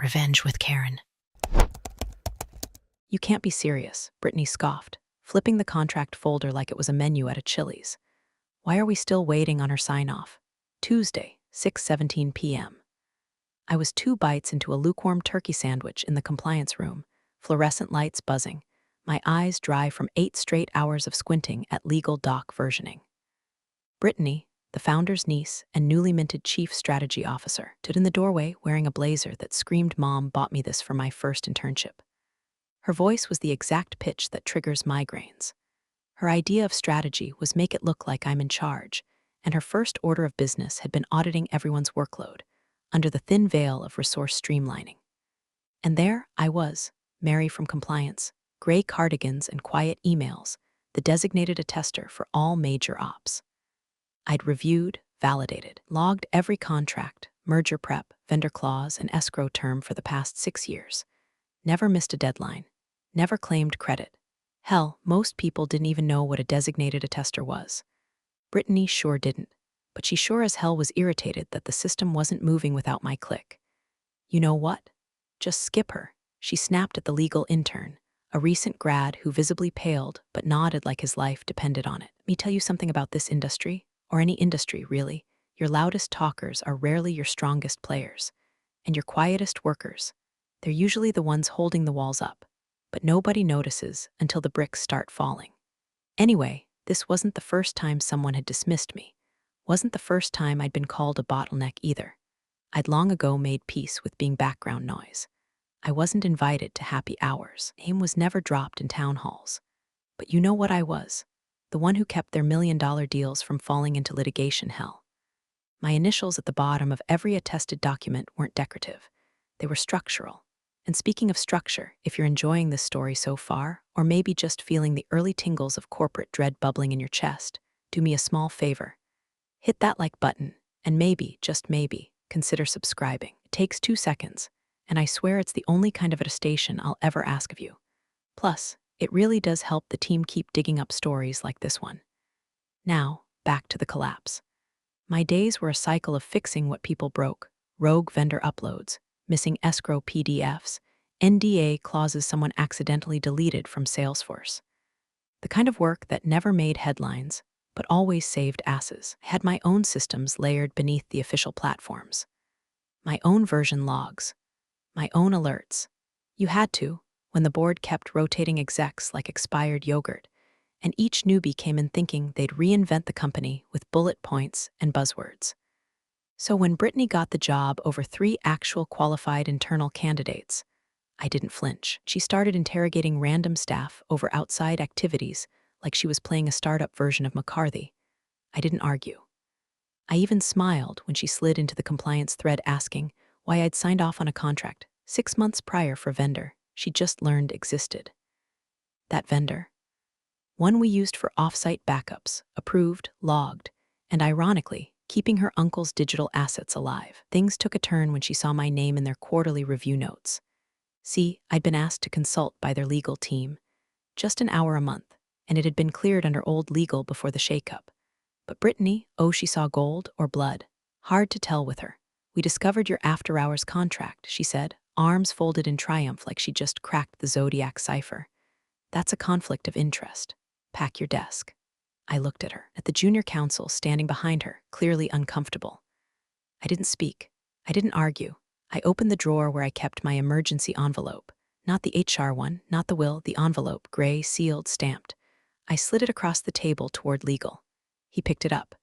Revenge with Karen. You can't be serious, Brittany scoffed, flipping the contract folder like it was a menu at a Chili's. Why are we still waiting on her sign-off? Tuesday, 6:17 p.m. I was 2 bites into a lukewarm turkey sandwich in the compliance room, fluorescent lights buzzing, my eyes dry from 8 straight hours of squinting at legal doc versioning. Brittany, the founder's niece and newly minted chief strategy officer, stood in the doorway wearing a blazer that screamed Mom bought me this for my first internship. Her voice was the exact pitch that triggers migraines. Her idea of strategy was make it look like I'm in charge, and her first order of business had been auditing everyone's workload, under the thin veil of resource streamlining. And there I was, Mary from compliance, gray cardigans and quiet emails, the designated attester for all major ops. I'd reviewed, validated, logged every contract, merger prep, vendor clause, and escrow term for the past 6 years. Never missed a deadline. Never claimed credit. Hell, most people didn't even know what a designated attester was. Brittany sure didn't, but she sure as hell was irritated that the system wasn't moving without my click. You know what? Just skip her, she snapped at the legal intern, a recent grad who visibly paled but nodded like his life depended on it. Let me tell you something about this industry, or any industry really. Your loudest talkers are rarely your strongest players, and your quietest workers. They're usually the ones holding the walls up, but nobody notices until the bricks start falling. Anyway, this wasn't the first time someone had dismissed me. Wasn't the first time I'd been called a bottleneck either. I'd long ago made peace with being background noise. I wasn't invited to happy hours. Name was never dropped in town halls. But you know what I was? The one who kept their $1 million deals from falling into litigation hell. My initials at the bottom of every attested document weren't decorative. They were structural. And speaking of structure, if you're enjoying this story so far, or maybe just feeling the early tingles of corporate dread bubbling in your chest, do me a small favor. Hit that like button, and maybe, just maybe, consider subscribing. It takes 2 seconds, and I swear it's the only kind of attestation I'll ever ask of you. Plus, it really does help the team keep digging up stories like this one. Now, back to the collapse. My days were a cycle of fixing what people broke, rogue vendor uploads, missing escrow PDFs, NDA clauses someone accidentally deleted from Salesforce. The kind of work that never made headlines, but always saved asses. I had my own systems layered beneath the official platforms. My own version logs. My own alerts. You had to, when the board kept rotating execs like expired yogurt, and each newbie came in thinking they'd reinvent the company with bullet points and buzzwords. So when Brittany got the job over 3 actual qualified internal candidates, I didn't flinch. She started interrogating random staff over outside activities like she was playing a startup version of McCarthy. I didn't argue. I even smiled when she slid into the compliance thread asking why I'd signed off on a contract 6 months prior for a vendor she just learned existed. That vendor? One we used for off-site backups, approved, logged, and ironically, keeping her uncle's digital assets alive. Things took a turn when she saw my name in their quarterly review notes. See, I'd been asked to consult by their legal team. Just an hour a month, and it had been cleared under old legal before the shakeup. But Brittany, oh, she saw gold or blood. Hard to tell with her. We discovered your after-hours contract, she said, arms folded in triumph like she just cracked the Zodiac cipher. That's a conflict of interest. Pack your desk. I looked at her, at the junior counsel standing behind her, clearly uncomfortable. I didn't speak. I didn't argue. I opened the drawer where I kept my emergency envelope. Not the HR one, not the will, the envelope, gray, sealed, stamped. I slid it across the table toward legal. He picked it up.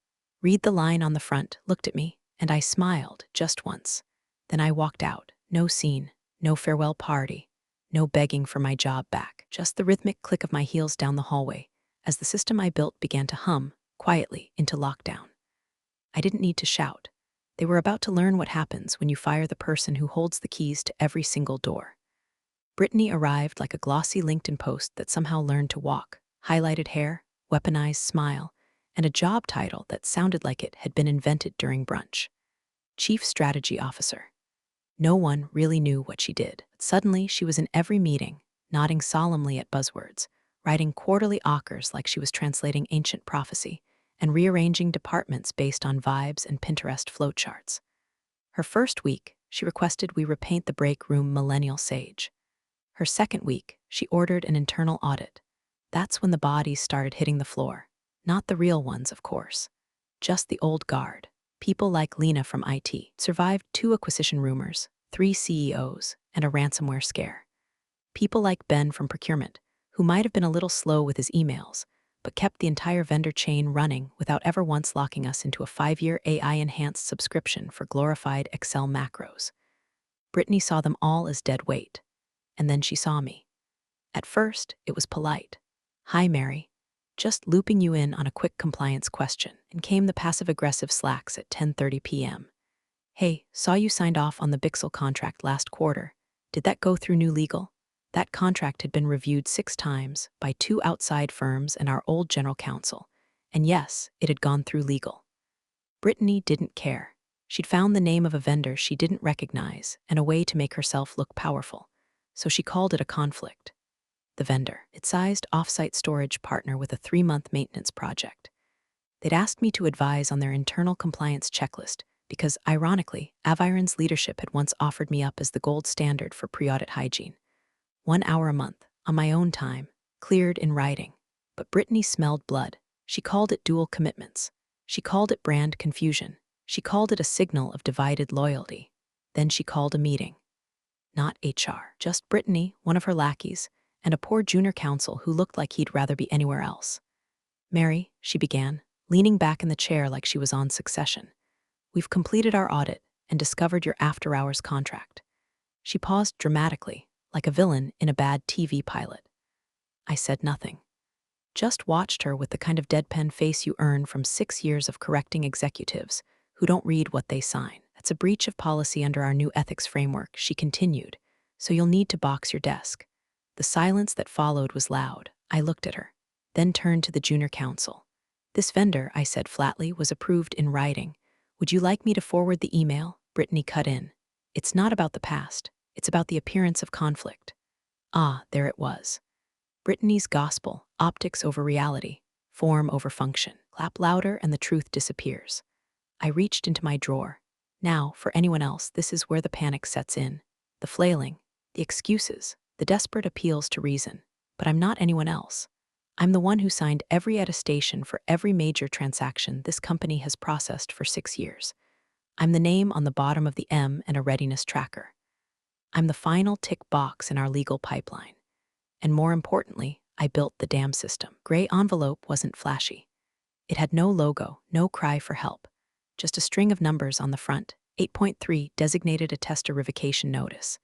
Read the line on the front, looked at me, and I smiled just once. Then I walked out. No scene, no farewell party, no begging for my job back. Just the rhythmic click of my heels down the hallway as the system I built began to hum, quietly, into lockdown. I didn't need to shout. They were about to learn what happens when you fire the person who holds the keys to every single door. Brittany arrived like a glossy LinkedIn post that somehow learned to walk, highlighted hair, weaponized smile, and a job title that sounded like it had been invented during brunch. Chief Strategy Officer. No one really knew what she did. Suddenly, she was in every meeting, nodding solemnly at buzzwords, writing quarterly ockers like she was translating ancient prophecy, and rearranging departments based on vibes and Pinterest flowcharts. Her first week, she requested we repaint the break room millennial sage. Her second week, she ordered an internal audit. That's when the bodies started hitting the floor. Not the real ones, of course. Just the old guard. People like Lena from IT survived 2 acquisition rumors, 3 CEOs, and a ransomware scare. People like Ben from procurement, who might have been a little slow with his emails, but kept the entire vendor chain running without ever once locking us into a 5-year AI-enhanced subscription for glorified Excel macros. Brittany saw them all as dead weight. And then she saw me. At first, it was polite. "Hi, Mary. Just looping you in on a quick compliance question," and came the passive-aggressive slacks at 10:30 p.m. "Hey, saw you signed off on the Bixel contract last quarter. Did that go through new legal?" That contract had been reviewed 6 times by 2 outside firms and our old general counsel. And yes, it had gone through legal. Brittany didn't care. She'd found the name of a vendor she didn't recognize and a way to make herself look powerful. So she called it a conflict. The vendor, its sized off-site storage partner with a 3-month maintenance project. They'd asked me to advise on their internal compliance checklist because, ironically, Aviron's leadership had once offered me up as the gold standard for pre-audit hygiene. 1 hour a month, on my own time, cleared in writing. But Brittany smelled blood. She called it dual commitments. She called it brand confusion. She called it a signal of divided loyalty. Then she called a meeting. Not HR, just Brittany, one of her lackeys, and a poor junior counsel who looked like he'd rather be anywhere else. "Mary," she began, leaning back in the chair like she was on Succession. "We've completed our audit and discovered your after-hours contract." She paused dramatically, like a villain in a bad TV pilot. I said nothing. Just watched her with the kind of deadpan face you earn from 6 years of correcting executives who don't read what they sign. "That's a breach of policy under our new ethics framework," she continued, "so you'll need to box your desk." The silence that followed was loud. I looked at her, then turned to the junior counsel. "This vendor," I said flatly, "was approved in writing. Would you like me to forward the email?" Brittany cut in. "It's not about the past. It's about the appearance of conflict." Ah, there it was. Brittany's gospel, optics over reality, form over function. Clap louder and the truth disappears. I reached into my drawer. Now, for anyone else, this is where the panic sets in. The flailing, the excuses, the desperate appeals to reason. But I'm not anyone else. I'm the one who signed every attestation for every major transaction this company has processed for 6 years. I'm the name on the bottom of the M and a readiness tracker. I'm the final tick box in our legal pipeline. And more importantly, I built the damn system. Gray envelope wasn't flashy. It had no logo, no cry for help. Just a string of numbers on the front, 8.3 designated Attester revocation notice.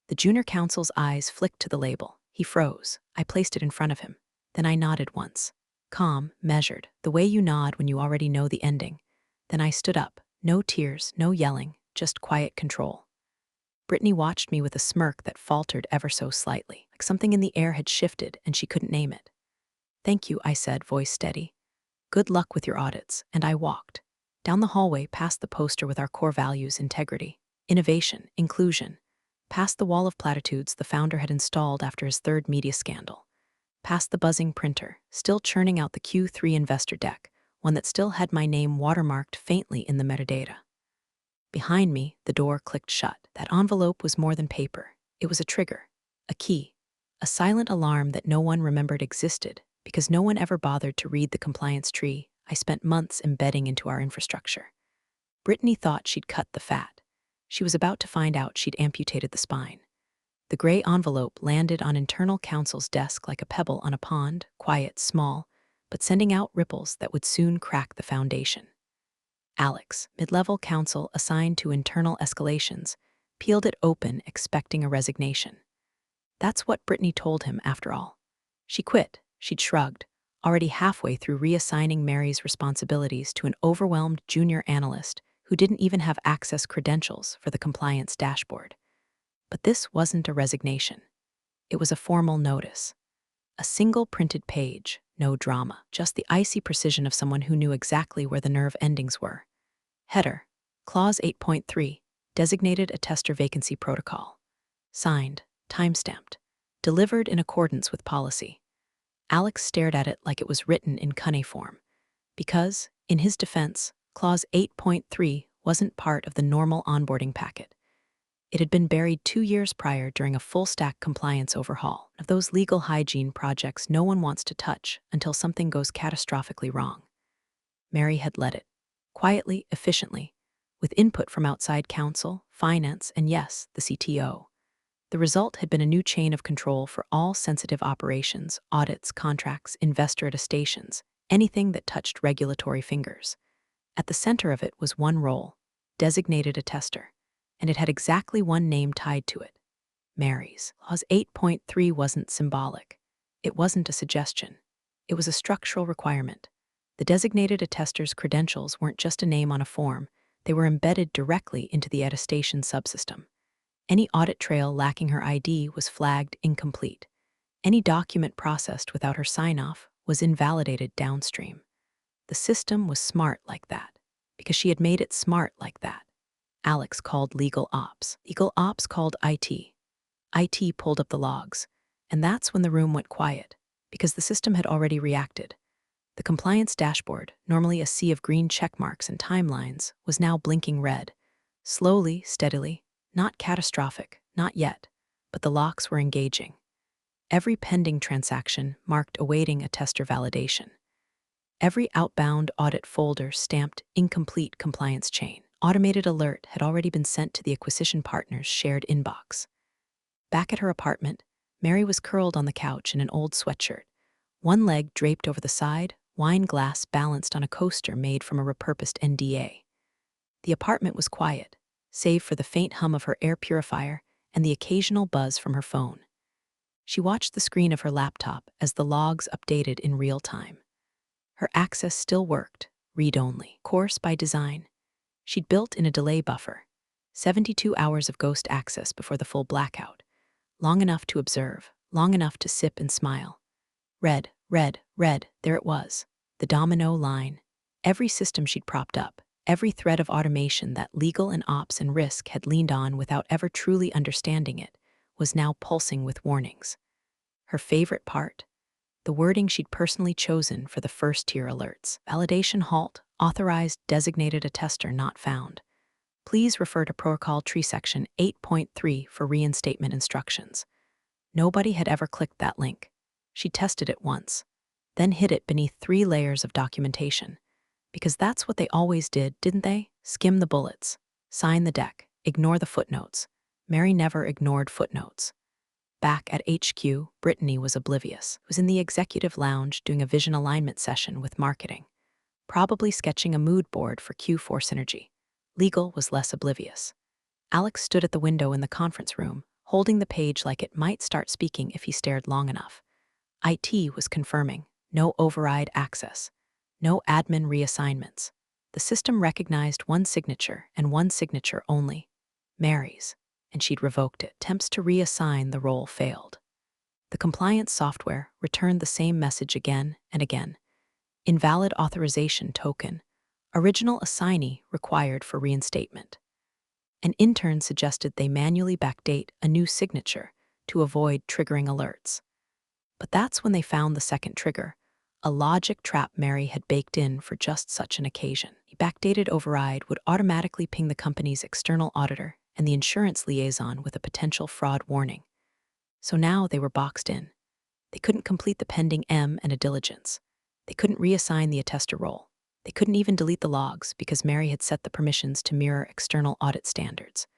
The junior counsel's eyes flicked to the label. He froze. I placed it in front of him. Then I nodded once. Calm, measured, the way you nod when you already know the ending. Then I stood up. No tears, no yelling, just quiet control. Brittany watched me with a smirk that faltered ever so slightly, like something in the air had shifted and she couldn't name it. "Thank you," I said, voice steady. "Good luck with your audits," and I walked. Down the hallway, past the poster with our core values: integrity, innovation, inclusion. Past the wall of platitudes the founder had installed after his 3rd media scandal. Past the buzzing printer, still churning out the Q3 investor deck, one that still had my name watermarked faintly in the metadata. Behind me, the door clicked shut. That envelope was more than paper. It was a trigger, a key, a silent alarm that no one remembered existed because no one ever bothered to read the compliance tree I spent months embedding into our infrastructure. Brittany thought she'd cut the fat. She was about to find out she'd amputated the spine. The gray envelope landed on internal counsel's desk like a pebble on a pond, quiet, small, but sending out ripples that would soon crack the foundation. Alex, mid-level counsel assigned to internal escalations, peeled it open expecting a resignation. That's what Brittany told him after all. She quit, she'd shrugged, already halfway through reassigning Mary's responsibilities to an overwhelmed junior analyst who didn't even have access credentials for the compliance dashboard. But this wasn't a resignation. It was a formal notice. A single printed page, no drama, just the icy precision of someone who knew exactly where the nerve endings were. Header, Clause 8.3, designated Attester vacancy protocol. Signed, timestamped, delivered in accordance with policy. Alex stared at it like it was written in cuneiform, because, in his defense, Clause 8.3 wasn't part of the normal onboarding packet. It had been buried 2 years prior during a full-stack compliance overhaul of those legal hygiene projects no one wants to touch until something goes catastrophically wrong. Mary had led it, quietly, efficiently, with input from outside counsel, finance, and yes, the CTO. The result had been a new chain of control for all sensitive operations, audits, contracts, investor attestations, anything that touched regulatory fingers. At the center of it was one role, designated attester, and it had exactly one name tied to it, Mary's. Clause 8.3 wasn't symbolic. It wasn't a suggestion. It was a structural requirement. The designated attester's credentials weren't just a name on a form, they were embedded directly into the attestation subsystem. Any audit trail lacking her ID was flagged incomplete. Any document processed without her sign-off was invalidated downstream. The system was smart like that, because she had made it smart like that. Alex called legal ops. Legal ops called IT. IT pulled up the logs, and that's when the room went quiet, because the system had already reacted. The compliance dashboard, normally a sea of green check marks and timelines, was now blinking red. Slowly, steadily, not catastrophic, not yet, but the locks were engaging. Every pending transaction marked awaiting attester validation. Every outbound audit folder stamped incomplete compliance chain. Automated alert had already been sent to the acquisition partner's shared inbox. Back at her apartment, Mary was curled on the couch in an old sweatshirt, one leg draped over the side, wine glass balanced on a coaster made from a repurposed NDA. The apartment was quiet, save for the faint hum of her air purifier and the occasional buzz from her phone. She watched the screen of her laptop as the logs updated in real time. Her access still worked, read-only, course by design. She'd built in a delay buffer, 72 hours of ghost access before the full blackout, long enough to observe, long enough to sip and smile. Red, red, red, there it was, the domino line. Every system she'd propped up, every thread of automation that legal and ops and risk had leaned on without ever truly understanding it, was now pulsing with warnings. Her favorite part? The wording she'd personally chosen for the first-tier alerts. Validation halt, authorized designated attester not found. Please refer to Protocol Tree Section 8.3 for reinstatement instructions. Nobody had ever clicked that link. She tested it once, then hid it beneath 3 layers of documentation. Because that's what they always did, didn't they? Skim the bullets, sign the deck, ignore the footnotes. Mary never ignored footnotes. Back at HQ, Brittany was oblivious. Was in the executive lounge doing a vision alignment session with marketing, probably sketching a mood board for Q4 synergy. Legal was less oblivious. Alex stood at the window in the conference room, holding the page like it might start speaking if he stared long enough. IT was confirming, no override access, no admin reassignments. The system recognized one signature and one signature only, Mary's, and she'd revoked it. Attempts to reassign the role failed. The compliance software returned the same message again and again. Invalid authorization token, original assignee required for reinstatement. An intern suggested they manually backdate a new signature to avoid triggering alerts. But that's when they found the second trigger, a logic trap Mary had baked in for just such an occasion. A backdated override would automatically ping the company's external auditor and the insurance liaison with a potential fraud warning. So now they were boxed in. They couldn't complete the pending M and a diligence. They couldn't reassign the attester role. They couldn't even delete the logs because Mary had set the permissions to mirror external audit standards.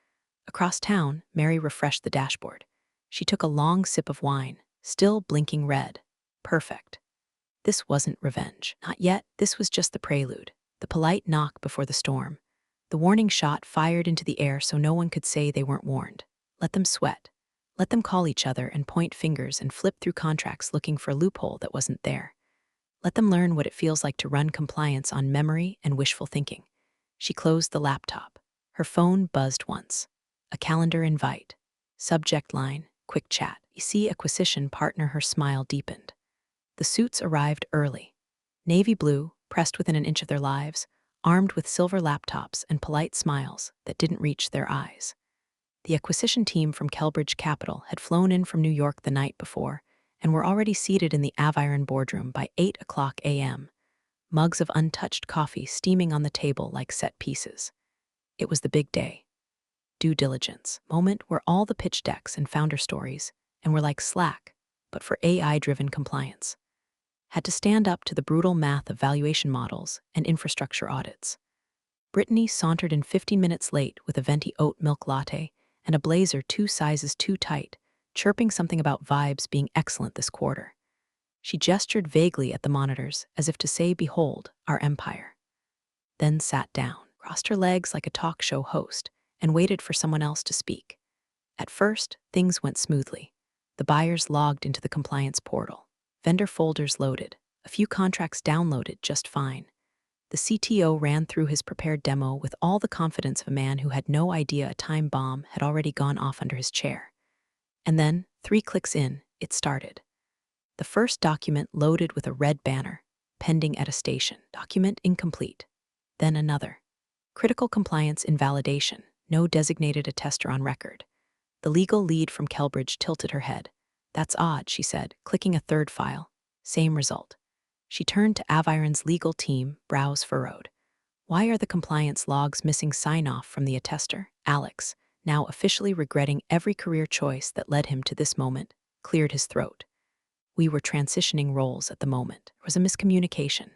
Across town, Mary refreshed the dashboard. She took a long sip of wine, still blinking red. Perfect. This wasn't revenge. Not yet. This was just the prelude, the polite knock before the storm. The warning shot fired into the air so no one could say they weren't warned. Let them sweat. Let them call each other and point fingers and flip through contracts looking for a loophole that wasn't there. Let them learn what it feels like to run compliance on memory and wishful thinking. She closed the laptop. Her phone buzzed once. A calendar invite. Subject line, quick chat. You see, acquisition partner, her smile deepened. The suits arrived early. Navy blue, pressed within an inch of their lives, armed with silver laptops and polite smiles that didn't reach their eyes. The acquisition team from Kelbridge Capital had flown in from New York the night before and were already seated in the Aviron boardroom by 8:00 a.m., mugs of untouched coffee steaming on the table like set pieces. It was the big day. due diligence moment where all the pitch decks and founder stories, and we're like Slack, but for AI-driven compliance. Had to stand up to the brutal math of valuation models and infrastructure audits. Brittany sauntered in 15 minutes late with a venti oat milk latte and a blazer 2 sizes too tight, chirping something about vibes being excellent this quarter. She gestured vaguely at the monitors as if to say, "Behold, our empire." Then sat down, crossed her legs like a talk show host, and waited for someone else to speak. At first, things went smoothly. The buyers logged into the compliance portal. Vendor folders loaded. A few contracts downloaded just fine. The CTO ran through his prepared demo with all the confidence of a man who had no idea a time bomb had already gone off under his chair. And then, 3 clicks in, it started. The first document loaded with a red banner, pending attestation, document incomplete. Then another. Critical compliance invalidation, no designated attester on record. The legal lead from Kelbridge tilted her head. "That's odd," she said, clicking a third file. Same result. She turned to Aviron's legal team, brows furrowed. "Why are the compliance logs missing sign-off from the attester?" Alex, now officially regretting every career choice that led him to this moment, cleared his throat. "We were transitioning roles at the moment. There was a miscommunication."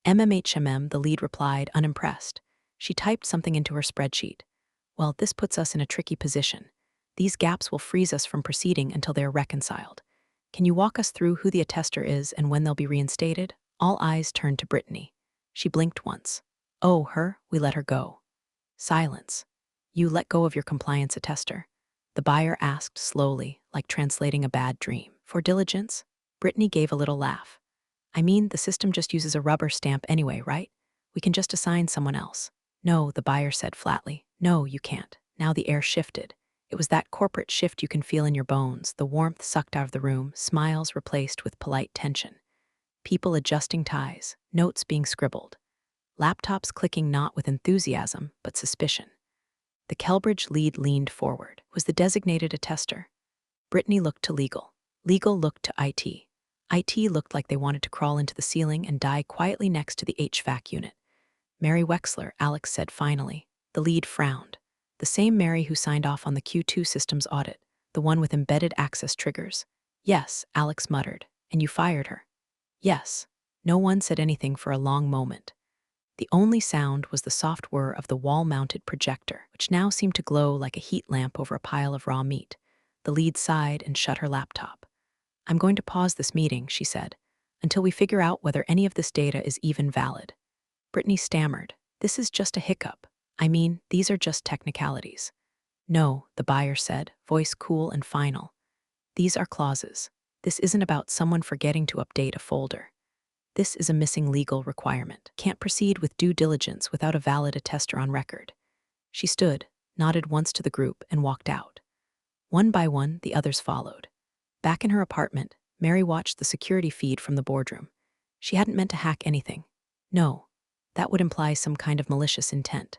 The lead replied, unimpressed. She typed something into her spreadsheet. "Well, this puts us in a tricky position. These gaps will freeze us from proceeding until they are reconciled. Can you walk us through who the attester is and when they'll be reinstated?" All eyes turned to Brittany. She blinked once. "Oh, her? We let her go." Silence. "You let go of your compliance attester?" The buyer asked slowly, like translating a bad dream. "For diligence?" Brittany gave a little laugh. "I mean, the system just uses a rubber stamp anyway, right? We can just assign someone else." "No," the buyer said flatly. "No, you can't." Now the air shifted. It was that corporate shift you can feel in your bones, the warmth sucked out of the room, smiles replaced with polite tension. People adjusting ties, notes being scribbled. Laptops clicking not with enthusiasm, but suspicion. The Kelbridge lead leaned forward. Was the designated attester? Brittany looked to legal. Legal looked to IT. IT looked like they wanted to crawl into the ceiling and die quietly next to the HVAC unit. "Mary Wexler," Alex said finally. The lead frowned. "The same Mary who signed off on the Q2 systems audit, the one with embedded access triggers." "Yes," Alex muttered. "And you fired her?" "Yes." No one said anything for a long moment. The only sound was the soft whir of the wall-mounted projector, which now seemed to glow like a heat lamp over a pile of raw meat. The lead sighed and shut her laptop. "I'm going to pause this meeting," she said, "until we figure out whether any of this data is even valid." Brittany stammered. "This is just a hiccup. I mean, these are just technicalities." "No," the buyer said, voice cool and final. "These are clauses. This isn't about someone forgetting to update a folder. This is a missing legal requirement. Can't proceed with due diligence without a valid attester on record." She stood, nodded once to the group, and walked out. One by one, the others followed. Back in her apartment, Mary watched the security feed from the boardroom. She hadn't meant to hack anything. No, that would imply some kind of malicious intent.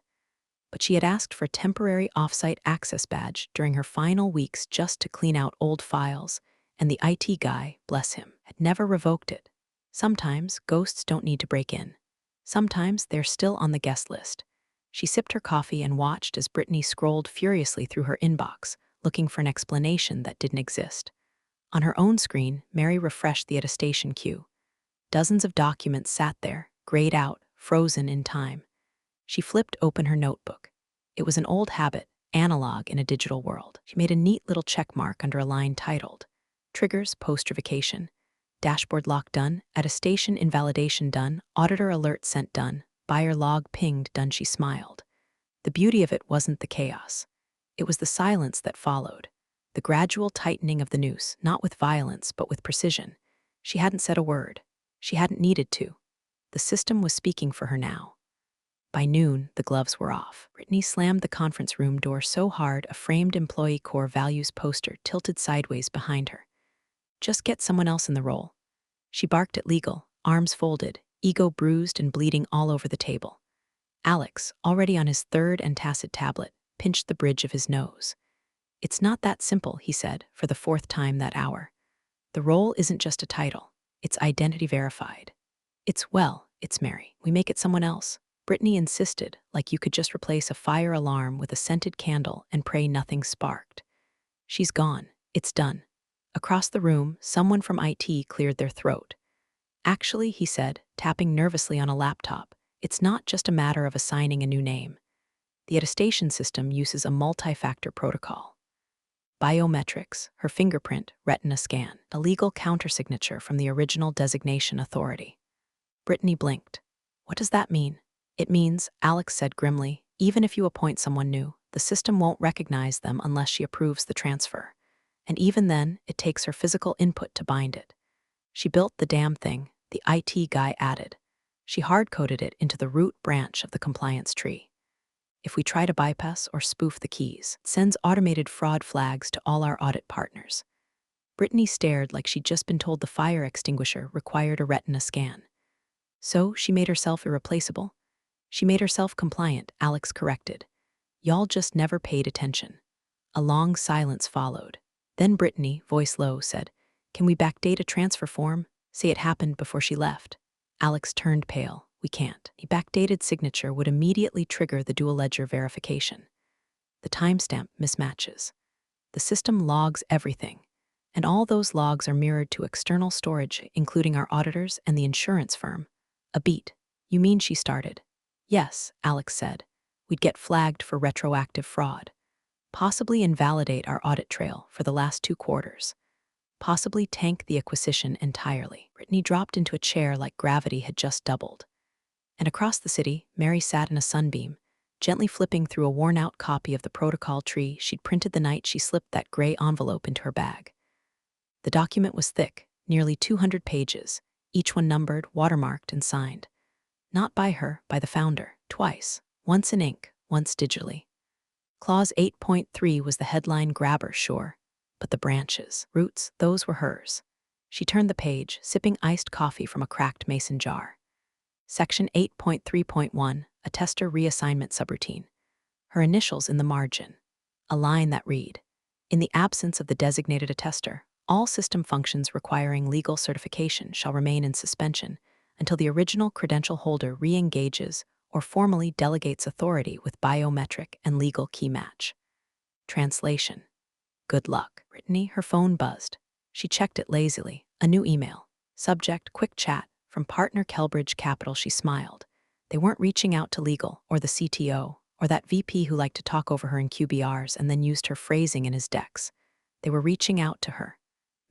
But she had asked for a temporary off-site access badge during her final weeks just to clean out old files, and the IT guy, bless him, had never revoked it. Sometimes ghosts don't need to break in. Sometimes they're still on the guest list. She sipped her coffee and watched as Brittany scrolled furiously through her inbox, looking for an explanation that didn't exist. On her own screen, Mary refreshed the attestation queue. Dozens of documents sat there, grayed out, frozen in time. She flipped open her notebook. It was an old habit, analog in a digital world. She made a neat little check mark under a line titled, "Triggers post-revocation." Dashboard lock done, attestation invalidation done, auditor alert sent done, buyer log pinged done. She smiled. The beauty of it wasn't the chaos. It was the silence that followed. The gradual tightening of the noose, not with violence, but with precision. She hadn't said a word. She hadn't needed to. The system was speaking for her now. By noon, the gloves were off. Brittany slammed the conference room door so hard a framed employee core values poster tilted sideways behind her. "Just get someone else in the role." She barked at legal, arms folded, ego bruised and bleeding all over the table. Alex, already on his third and tacit tablet, pinched the bridge of his nose. "It's not that simple," he said, for the 4th time that hour. "The role isn't just a title. It's identity verified. It's Mary. We make it someone else." Brittany insisted, like you could just replace a fire alarm with a scented candle and pray nothing sparked. She's gone. It's done. Across the room, someone from IT cleared their throat. Actually, he said, tapping nervously on a laptop, it's not just a matter of assigning a new name. The attestation system uses a multi-factor protocol. Biometrics, her fingerprint, retina scan, a legal countersignature from the original designation authority. Brittany blinked. What does that mean? It means, Alex said grimly, even if you appoint someone new, the system won't recognize them unless she approves the transfer. And even then, it takes her physical input to bind it. She built the damn thing, the IT guy added. She hard-coded it into the root branch of the compliance tree. If we try to bypass or spoof the keys, it sends automated fraud flags to all our audit partners. Brittany stared like she'd just been told the fire extinguisher required a retina scan. So she made herself irreplaceable. She made herself compliant, Alex corrected. Y'all just never paid attention. A long silence followed. Then Brittany, voice low, said, "Can we backdate a transfer form? Say it happened before she left." Alex turned pale. "We can't." A backdated signature would immediately trigger the dual ledger verification. The timestamp mismatches. The system logs everything, and all those logs are mirrored to external storage, including our auditors and the insurance firm. A beat. You mean she started? Yes, Alex said. We'd get flagged for retroactive fraud. Possibly invalidate our audit trail for the last 2 quarters. Possibly tank the acquisition entirely. Brittany dropped into a chair like gravity had just doubled. And across the city, Mary sat in a sunbeam, gently flipping through a worn-out copy of the protocol tree she'd printed the night she slipped that gray envelope into her bag. The document was thick, nearly 200 pages, each one numbered, watermarked, and signed. Not by her, by the founder, twice, once in ink, once digitally. Clause 8.3 was the headline grabber, sure, but the branches, roots, those were hers. She turned the page, sipping iced coffee from a cracked mason jar. Section 8.3.1, Attester reassignment subroutine. Her initials in the margin. A line that read, "In the absence of the designated attester, all system functions requiring legal certification shall remain in suspension until the original credential holder re-engages or formally delegates authority with biometric and legal key match." Translation. Good luck. Brittany, her phone buzzed. She checked it lazily. A new email. Subject, quick chat. From partner Kelbridge Capital. She smiled. They weren't reaching out to legal, or the CTO, or that VP who liked to talk over her in QBRs and then used her phrasing in his decks. They were reaching out to her.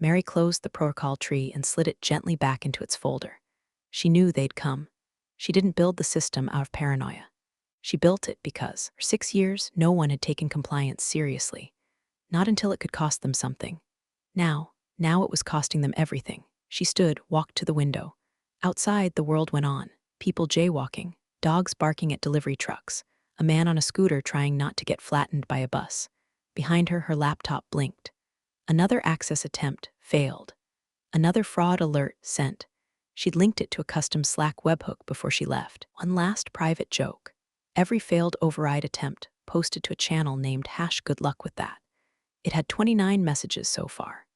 Mary closed the protocol tree and slid it gently back into its folder. She knew they'd come. She didn't build the system out of paranoia. She built it because, for 6 years, no one had taken compliance seriously. Not until it could cost them something. Now it was costing them everything. She stood, walked to the window. Outside, the world went on. People jaywalking, dogs barking at delivery trucks, a man on a scooter trying not to get flattened by a bus. Behind her, her laptop blinked. Another access attempt failed. Another fraud alert sent. She'd linked it to a custom Slack webhook before she left. One last private joke. Every failed override attempt posted to a channel named #goodluckwiththat. It had 29 messages so far.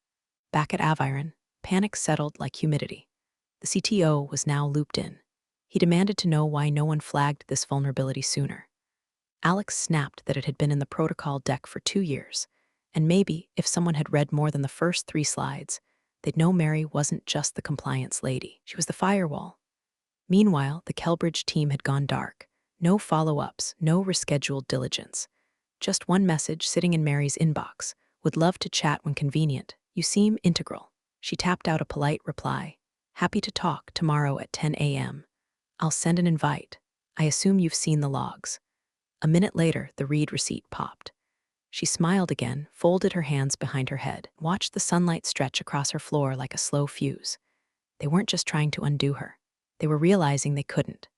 Back at Aviron, panic settled like humidity. The CTO was now looped in. He demanded to know why no one flagged this vulnerability sooner. Alex snapped that it had been in the protocol deck for 2 years, and maybe, if someone had read more than the first 3 slides, they'd know Mary wasn't just the compliance lady. She was the firewall. Meanwhile, the Kelbridge team had gone dark. No follow-ups, no rescheduled diligence. Just one message sitting in Mary's inbox. Would love to chat when convenient. You seem integral. She tapped out a polite reply. Happy to talk tomorrow at 10 a.m. I'll send an invite. I assume you've seen the logs. A minute later, the read receipt popped. She smiled again, folded her hands behind her head, watched the sunlight stretch across her floor like a slow fuse. They weren't just trying to undo her. They were realizing they couldn't.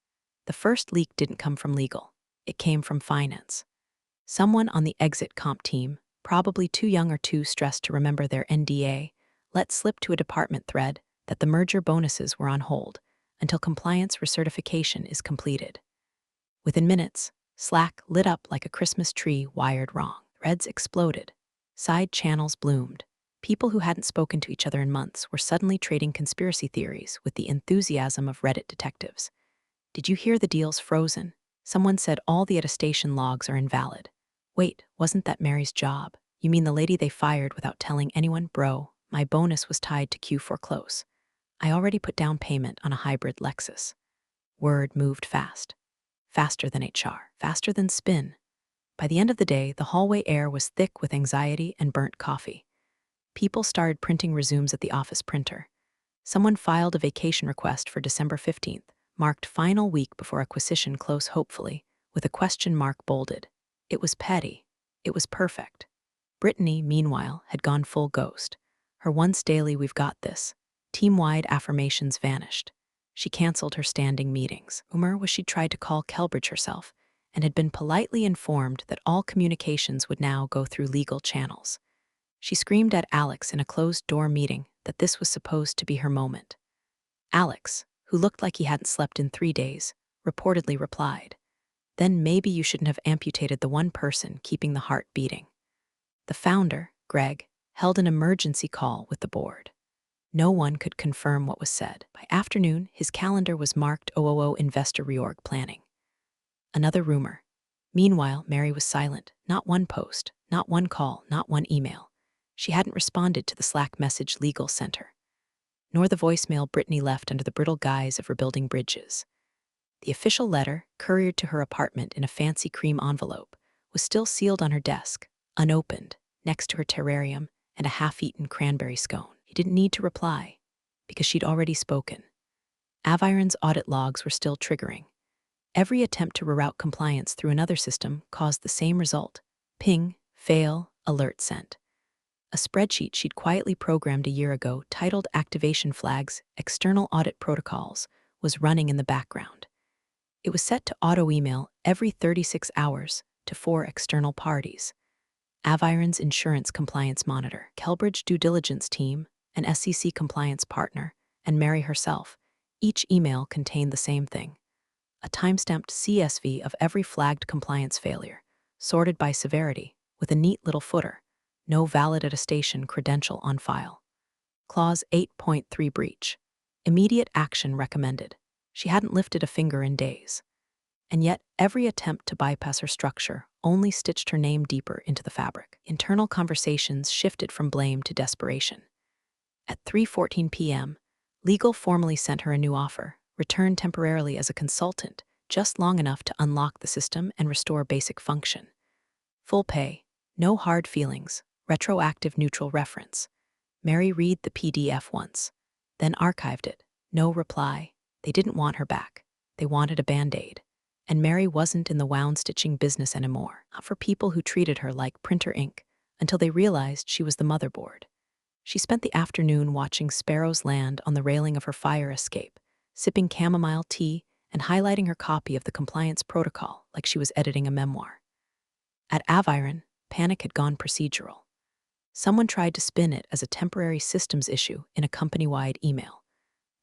The first leak didn't come from legal. It came from finance. Someone on the exit comp team, probably too young or too stressed to remember their NDA, let slip to a department thread that the merger bonuses were on hold until compliance recertification is completed. Within minutes, Slack lit up like a Christmas tree wired wrong. Threads exploded. Side channels bloomed. People who hadn't spoken to each other in months were suddenly trading conspiracy theories with the enthusiasm of Reddit detectives. Did you hear the deal's frozen? Someone said all the attestation logs are invalid. Wait, wasn't that Mary's job? You mean the lady they fired without telling anyone? Bro, my bonus was tied to Q4 close. I already put down payment on a hybrid Lexus. Word moved fast. Faster than HR, faster than spin. By the end of the day, the hallway air was thick with anxiety and burnt coffee. People started printing resumes at the office printer. Someone filed a vacation request for December 15th, marked final week before acquisition close hopefully, with a question mark bolded. It was petty. It was perfect. Brittany, meanwhile, had gone full ghost. Her once daily "we've got this" team-wide affirmations vanished. She canceled her standing meetings. Rumor was she'd tried to call Kelbridge herself and had been politely informed that all communications would now go through legal channels. She screamed at Alex in a closed-door meeting that this was supposed to be her moment. Alex, who looked like he hadn't slept in 3 days, reportedly replied, "Then maybe you shouldn't have amputated the one person keeping the heart beating." The founder, Greg, held an emergency call with the board. No one could confirm what was said. By afternoon, his calendar was marked "OOO investor reorg planning." Another rumor. Meanwhile, Mary was silent. Not one post, not one call, not one email. She hadn't responded to the Slack message legal center, nor the voicemail Brittany left under the brittle guise of rebuilding bridges. The official letter, couriered to her apartment in a fancy cream envelope, was still sealed on her desk, unopened, next to her terrarium and a half-eaten cranberry scone. He didn't need to reply, because she'd already spoken. Aviron's audit logs were still triggering. Every attempt to reroute compliance through another system caused the same result: ping, fail, alert sent. A spreadsheet she'd quietly programmed a year ago, titled Activation Flags, External Audit Protocols, was running in the background. It was set to auto-email every 36 hours to 4 external parties: Aviron's insurance compliance monitor, Kelbridge due diligence team, an SEC compliance partner, and Mary herself. Each email contained the same thing: a timestamped CSV of every flagged compliance failure, sorted by severity, with a neat little footer: no valid attestation credential on file. Clause 8.3 breach. Immediate action recommended. She hadn't lifted a finger in days. And yet, every attempt to bypass her structure only stitched her name deeper into the fabric. Internal conversations shifted from blame to desperation. At 3:14 p.m., legal formally sent her a new offer, returned temporarily as a consultant, just long enough to unlock the system and restore basic function. Full pay, no hard feelings, retroactive neutral reference. Mary read the PDF once, then archived it. No reply. They didn't want her back. They wanted a Band-Aid. And Mary wasn't in the wound-stitching business anymore, not for people who treated her like printer ink, until they realized she was the motherboard. She spent the afternoon watching sparrows land on the railing of her fire escape, sipping chamomile tea and highlighting her copy of the compliance protocol like she was editing a memoir. At Aviron, panic had gone procedural. Someone tried to spin it as a temporary systems issue in a company-wide email,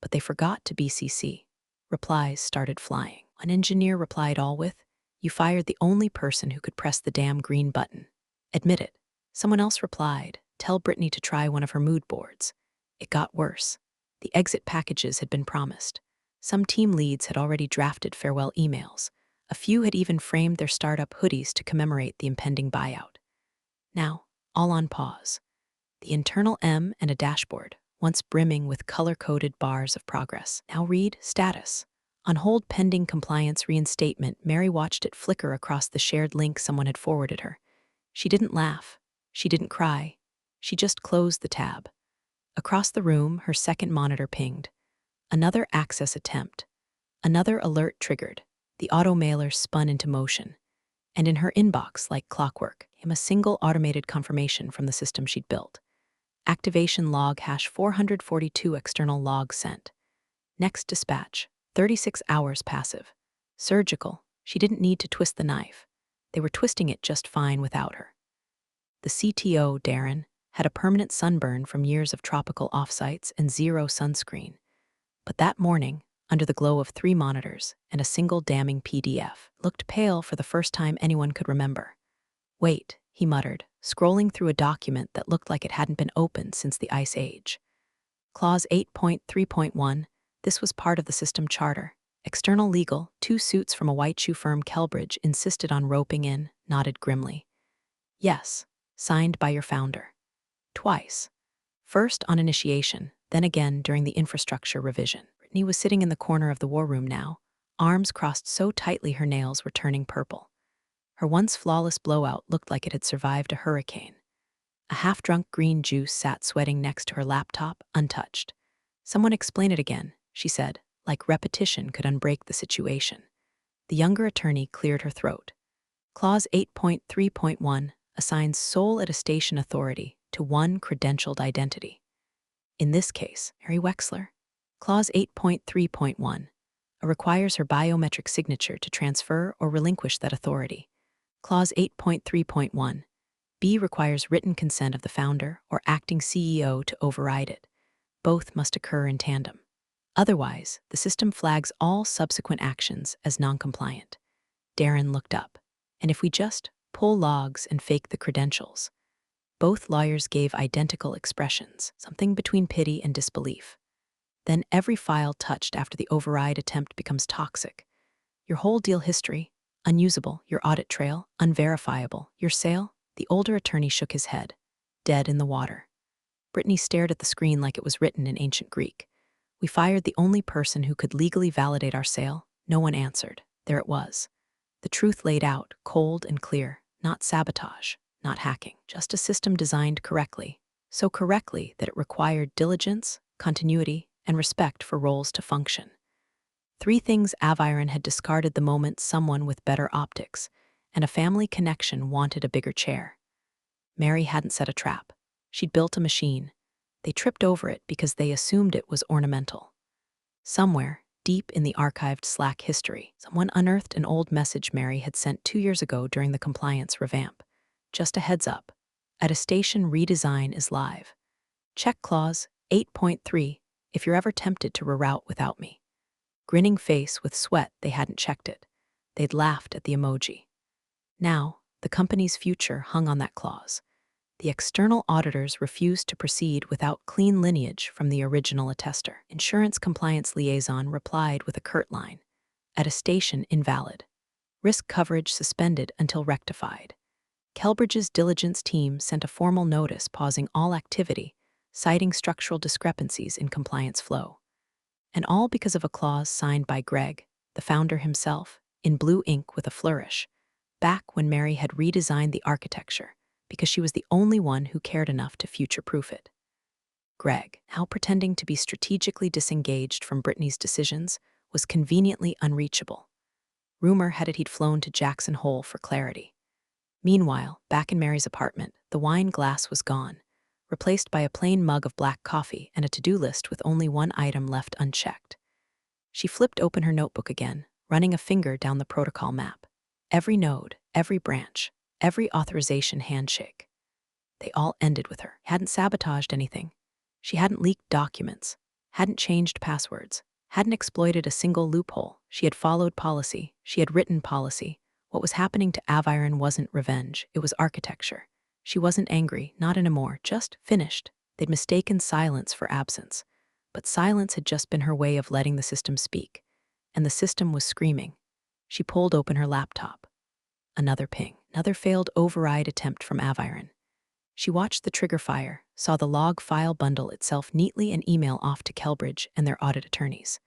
but they forgot to BCC. Replies started flying. An engineer replied all with, "You fired the only person who could press the damn green button. Admit it." Someone else replied, "Tell Brittany to try one of her mood boards." It got worse. The exit packages had been promised. Some team leads had already drafted farewell emails. A few had even framed their startup hoodies to commemorate the impending buyout. Now, all on pause. The internal M and a dashboard, once brimming with color-coded bars of progress. Now read status. On hold pending compliance reinstatement, Mary watched it flicker across the shared link someone had forwarded her. She didn't laugh. She didn't cry. She just closed the tab. Across the room, her second monitor pinged. Another access attempt. Another alert triggered. The auto mailer spun into motion. And in her inbox, like clockwork, came a single automated confirmation from the system she'd built. Activation log #442 external log sent. Next dispatch, 36 hours passive. Surgical. She didn't need to twist the knife. They were twisting it just fine without her. The CTO, Darren, had a permanent sunburn from years of tropical offsites and zero sunscreen. But that morning, under the glow of 3 monitors and a single damning PDF, looked pale for the first time anyone could remember. "Wait," he muttered, scrolling through a document that looked like it hadn't been opened since the Ice Age. Clause 8.3.1, this was part of the system charter. External legal, 2 suits from a white shoe firm Kelbridge insisted on roping in, nodded grimly. Yes, signed by your founder. Twice. First on initiation, then again during the infrastructure revision. Brittany was sitting in the corner of the war room now, arms crossed so tightly her nails were turning purple. Her once flawless blowout looked like it had survived a hurricane. A half-drunk green juice sat sweating next to her laptop, untouched. Someone explain it again, she said, like repetition could unbreak the situation. The younger attorney cleared her throat. Clause 8.3.1 assigns sole attestation authority to one credentialed identity. In this case, Mary Wexler. Clause 8.3.1 requires her biometric signature to transfer or relinquish that authority. Clause 8.3.1 B requires written consent of the founder or acting CEO to override it. Both must occur in tandem. Otherwise, the system flags all subsequent actions as non-compliant. Darren looked up. And if we just pull logs and fake the credentials? Both lawyers gave identical expressions, something between pity and disbelief. Then every file touched after the override attempt becomes toxic. Your whole deal history, unusable, your audit trail, unverifiable, your sale. The older attorney shook his head, dead in the water. Brittany stared at the screen like it was written in ancient Greek. We fired the only person who could legally validate our sale. No one answered. There it was. The truth laid out, cold and clear, not sabotage, not hacking, just a system designed correctly, so correctly that it required diligence, continuity, and respect for roles to function. 3 things Aviron had discarded the moment someone with better optics and a family connection wanted a bigger chair. Mary hadn't set a trap. She'd built a machine. They tripped over it because they assumed it was ornamental. Somewhere, deep in the archived Slack history, someone unearthed an old message Mary had sent 2 years ago during the compliance revamp. Just a heads up. Attestation redesign is live. Check clause 8.3 if you're ever tempted to reroute without me. Grinning face with sweat, they hadn't checked it. They'd laughed at the emoji. Now, the company's future hung on that clause. The external auditors refused to proceed without clean lineage from the original attester. Insurance compliance liaison replied with a curt line. Attestation invalid. Risk coverage suspended until rectified. Kelbridge's diligence team sent a formal notice pausing all activity, citing structural discrepancies in compliance flow. And all because of a clause signed by Greg, the founder himself, in blue ink with a flourish, back when Mary had redesigned the architecture, because she was the only one who cared enough to future-proof it. Greg, now pretending to be strategically disengaged from Brittany's decisions, was conveniently unreachable. Rumor had it he'd flown to Jackson Hole for clarity. Meanwhile, back in Mary's apartment, the wine glass was gone, replaced by a plain mug of black coffee and a to-do list with only one item left unchecked. She flipped open her notebook again, running a finger down the protocol map. Every node, every branch, every authorization handshake. They all ended with her. Hadn't sabotaged anything. She hadn't leaked documents, hadn't changed passwords, hadn't exploited a single loophole. She had followed policy. She had written policy. What was happening to Aviron wasn't revenge. It was architecture. She wasn't angry, not anymore, just finished. They'd mistaken silence for absence. But silence had just been her way of letting the system speak. And the system was screaming. She pulled open her laptop. Another ping. Another failed override attempt from Aviron. She watched the trigger fire, saw the log file bundle itself neatly and email off to Kelbridge and their audit attorneys.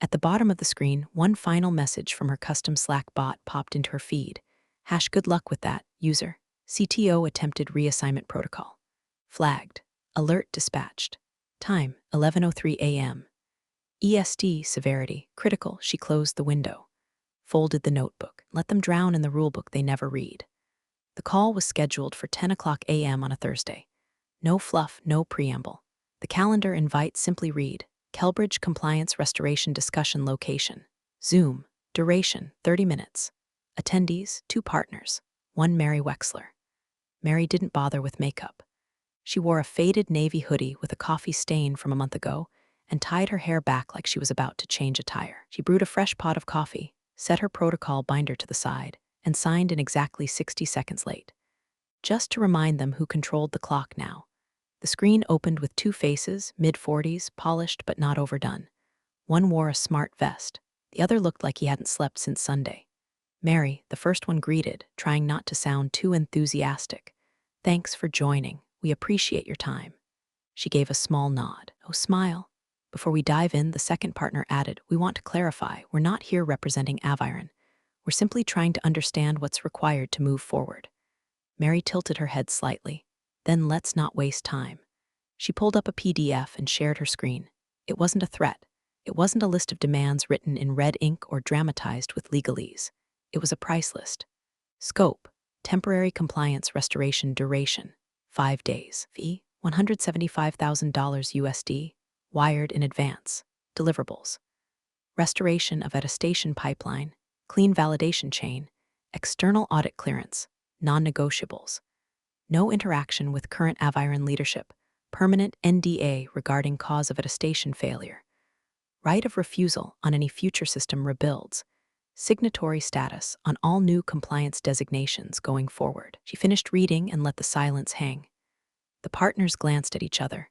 At the bottom of the screen, one final message from her custom Slack bot popped into her feed. Good luck with that, user. CTO attempted reassignment protocol. Flagged. Alert dispatched. Time, 11:03 a.m. EST severity, critical. She closed the window. Folded the notebook. Let them drown in the rulebook they never read. The call was scheduled for 10 o'clock a.m. on a Thursday. No fluff, no preamble. The calendar invite simply read, Kelbridge Compliance Restoration Discussion Location. Zoom. Duration, 30 minutes. Attendees, 2 partners. 1 Mary Wexler. Mary didn't bother with makeup. She wore a faded navy hoodie with a coffee stain from a month ago and tied her hair back like she was about to change a tire. She brewed a fresh pot of coffee, set her protocol binder to the side, and signed in exactly 60 seconds late. Just to remind them who controlled the clock now. The screen opened with 2 faces, mid-40s, polished but not overdone. One wore a smart vest. The other looked like he hadn't slept since Sunday. Mary, the first one, greeted, trying not to sound too enthusiastic. "Thanks for joining. We appreciate your time." She gave a small nod. "Oh, smile." Before we dive in, the second partner added, "We want to clarify, we're not here representing Aviron. We're simply trying to understand what's required to move forward." Mary tilted her head slightly. "Then let's not waste time." She pulled up a PDF and shared her screen. It wasn't a threat. It wasn't a list of demands written in red ink or dramatized with legalese. It was a price list. Scope: temporary compliance restoration duration, 5 days. Fee: $175,000 USD, wired in advance. Deliverables: restoration of attestation pipeline, clean validation chain, external audit clearance, non-negotiables. No interaction with current Aviron leadership, permanent NDA regarding cause of attestation failure. Right of refusal on any future system rebuilds. Signatory status on all new compliance designations going forward. She finished reading and let the silence hang. The partners glanced at each other.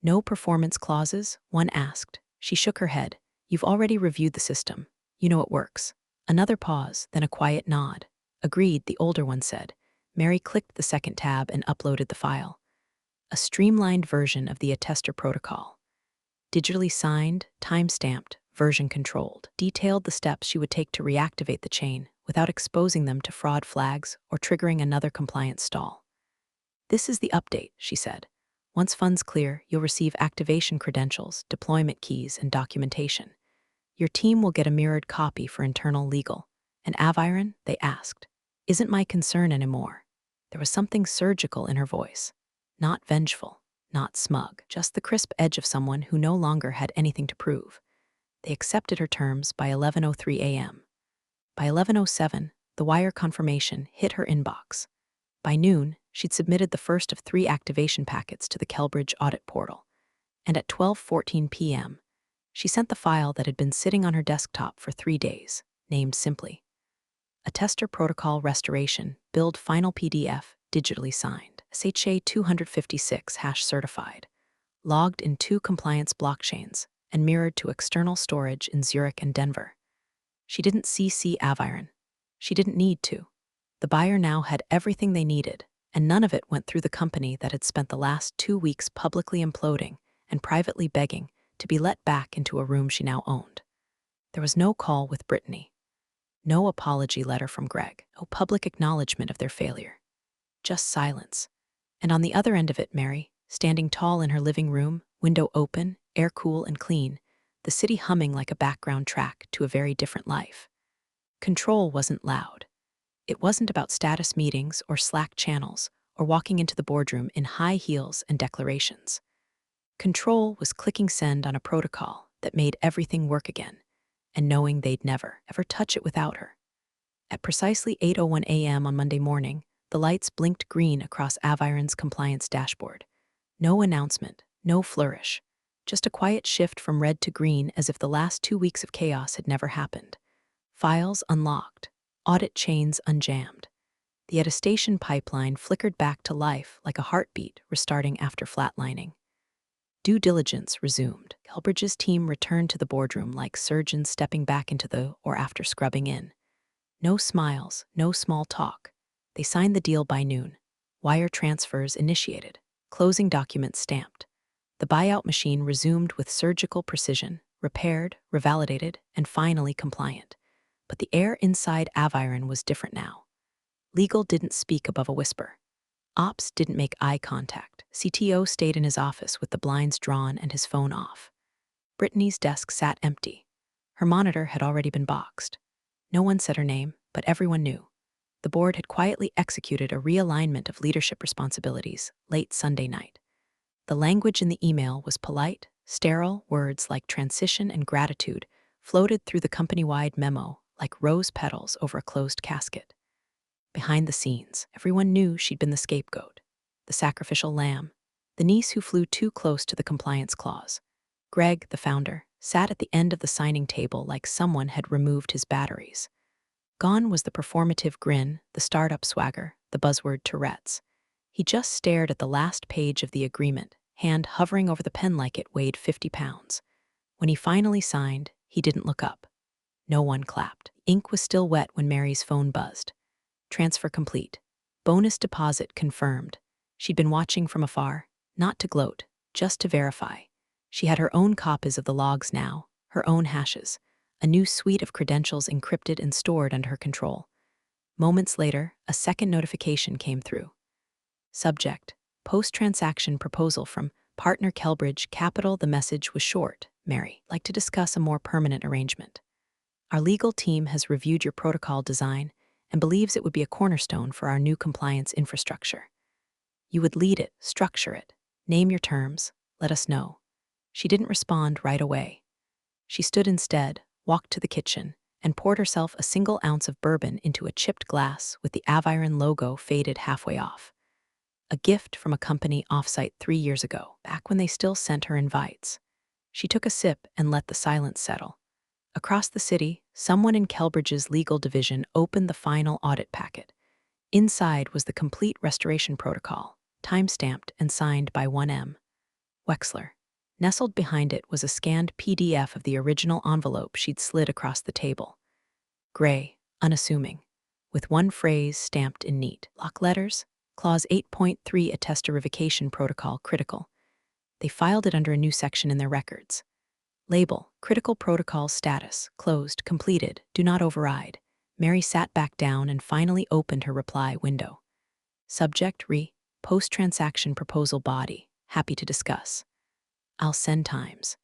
"No performance clauses?" one asked. She shook her head. "You've already reviewed the system. You know it works." Another pause, then a quiet nod. "Agreed," the older one said. Mary clicked the second tab and uploaded the file. A streamlined version of the Attester protocol. Digitally signed, time-stamped, version-controlled. Detailed the steps she would take to reactivate the chain without exposing them to fraud flags or triggering another compliance stall. "This is the update," she said. "Once funds clear, you'll receive activation credentials, deployment keys, and documentation. Your team will get a mirrored copy for internal legal." "And Aviron?" they asked. "Isn't my concern anymore." There was something surgical in her voice. Not vengeful, not smug, just the crisp edge of someone who no longer had anything to prove. They accepted her terms by 11:03 a.m. By 11:07, the wire confirmation hit her inbox. By noon, she'd submitted the first of 3 activation packets to the Kelbridge audit portal. And at 12:14 p.m., she sent the file that had been sitting on her desktop for 3 days, named simply Attester Protocol Restoration, Build Final PDF, digitally signed, SHA 256 hash certified, logged in 2 compliance blockchains, and mirrored to external storage in Zurich and Denver. She didn't CC Aviron. She didn't need to. The buyer now had everything they needed, and none of it went through the company that had spent the last 2 weeks publicly imploding and privately begging to be let back into a room she now owned. There was no call with Brittany. No apology letter from Greg. No public acknowledgement of their failure. Just silence. And on the other end of it, Mary, standing tall in her living room, window open, air cool and clean, the city humming like a background track to a very different life. Control wasn't loud. It wasn't about status meetings or Slack channels or walking into the boardroom in high heels and declarations. Control was clicking send on a protocol that made everything work again, and knowing they'd never, ever touch it without her. At precisely 8:01 a.m. on Monday morning, the lights blinked green across Aviron's compliance dashboard. No announcement, no flourish, just a quiet shift from red to green as if the last 2 weeks of chaos had never happened. Files unlocked, audit chains unjammed. The attestation pipeline flickered back to life like a heartbeat restarting after flatlining. Due diligence resumed. Kelbridge's team returned to the boardroom like surgeons stepping back into the or after scrubbing in. No smiles, no small talk. They signed the deal by noon. Wire transfers initiated. Closing documents stamped. The buyout machine resumed with surgical precision, repaired, revalidated, and finally compliant. But the air inside Aviron was different now. Legal didn't speak above a whisper. Ops didn't make eye contact. CTO stayed in his office with the blinds drawn and his phone off. Brittany's desk sat empty. Her monitor had already been boxed. No one said her name, but everyone knew. The board had quietly executed a realignment of leadership responsibilities late Sunday night. The language in the email was polite, sterile words like transition and gratitude floated through the company-wide memo like rose petals over a closed casket. Behind the scenes, everyone knew she'd been the scapegoat, the sacrificial lamb, the niece who flew too close to the compliance clause. Greg, the founder, sat at the end of the signing table like someone had removed his batteries. Gone was the performative grin, the startup swagger, the buzzword Tourette's. He just stared at the last page of the agreement, hand hovering over the pen like it weighed 50 pounds. When he finally signed, he didn't look up. No one clapped. Ink was still wet when Mary's phone buzzed. Transfer complete. Bonus deposit confirmed. She'd been watching from afar, not to gloat, just to verify. She had her own copies of the logs now, her own hashes, a new suite of credentials encrypted and stored under her control. Moments later, a second notification came through. Subject: post-transaction proposal from partner Kelbridge Capital. The message was short. Mary, like to discuss a more permanent arrangement. Our legal team has reviewed your protocol design and believes it would be a cornerstone for our new compliance infrastructure. You would lead it, structure it, name your terms, let us know. She didn't respond right away. She stood instead, walked to the kitchen, and poured herself a single ounce of bourbon into a chipped glass with the Aviron logo faded halfway off. A gift from a company offsite 3 years ago, back when they still sent her invites. She took a sip and let the silence settle. Across the city, someone in Kelbridge's legal division opened the final audit packet. Inside was the complete restoration protocol, time-stamped and signed by 1M. Wexler. Nestled behind it was a scanned PDF of the original envelope she'd slid across the table. Gray, unassuming, with one phrase stamped in neat block letters, Clause 8.3 Attester revocation protocol critical. They filed it under a new section in their records. Label: critical protocol status, closed, completed, do not override. Mary sat back down and finally opened her reply window. Subject: post-transaction proposal body, happy to discuss. I'll send times.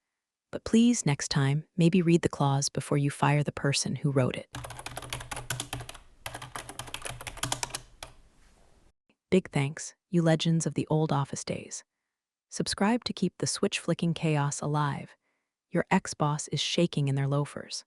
But please, next time, maybe read the clause before you fire the person who wrote it. Big thanks, you legends of the old office days. Subscribe to keep the switch-flicking chaos alive. Your ex-boss is shaking in their loafers.